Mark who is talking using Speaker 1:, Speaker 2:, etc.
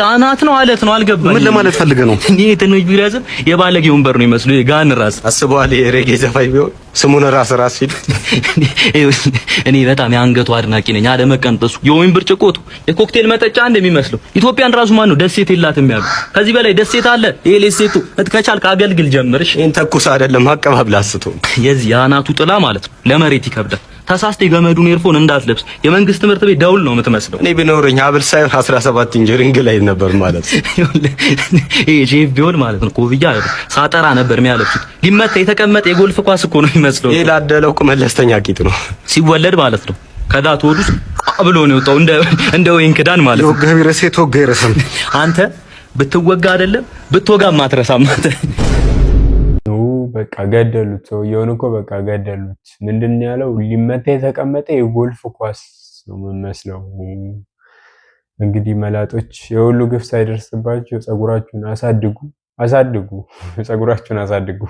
Speaker 1: አናት ነው አለት ነው አልገባኝ።
Speaker 2: ምን ለማለት ፈልገህ ነው?
Speaker 1: እኔ ትንሽ ቢራዝም የባለጌ ወንበር ነው ይመስሉ የጋን ራስ
Speaker 2: አስበዋል። የሬጌ ዘፋኝ ቢሆን ስሙን ራስ ሲል
Speaker 1: እኔ በጣም የአንገቱ አድናቂ ነኝ። አለ መቀንጠሱ የወይን ብርጭቆቱ የኮክቴል መጠጫ እንደሚመስለው ኢትዮጵያን ራሱ ማን ነው ደሴት የላትም ያሉ። ከዚህ በላይ ደሴት አለ? ኤሌሴቱ ከቻልክ አገልግል ጀምርሽ።
Speaker 2: ይሄን ተኩስ አይደለም አቀባብላ አስቶ
Speaker 1: የዚህ የአናቱ ጥላ ማለት ነው ለመሬት ይከብዳል። ተሳስተ ገመዱን ኤርፎን እንዳትለብስ የመንግስት ትምህርት ቤት ደውል ነው የምትመስለው።
Speaker 2: እኔ ቢኖርኝ ሀብል ሳይሆን 17 ኢንጂነሪንግ ላይ ነበር ማለት
Speaker 1: ይሄ ሼፍ ቢሆን ማለት ነው ኮፍያ ሳጠራ ነበር የሚያለብሱት። ሊመታ የተቀመጠ የጎልፍ ኳስ እኮ ነው የሚመስለው።
Speaker 2: ይሄ ላደለው እኮ መለስተኛ ቂጥ ነው
Speaker 1: ሲወለድ ማለት ነው። ከዳት ወዱስ ብሎ ነው የወጣው እንደ ወይን ክዳን ማለት ነው።
Speaker 2: የወጋ ቢረሴ ተወጋ ይረሳም።
Speaker 1: አንተ ብትወጋ አይደለም ብትወጋ ማትረሳም አንተ።
Speaker 3: በቃ ገደሉት። ሰውየውን እኮ በቃ ገደሉት። ምንድን ያለው ሊመታ የተቀመጠ የጎልፍ ኳስ ነው የሚመስለው። እንግዲህ መላጦች የሁሉ ግፍ ሳይደርስባችሁ ፀጉራችሁን አሳድጉ፣ ፀጉራችሁን አሳድጉ።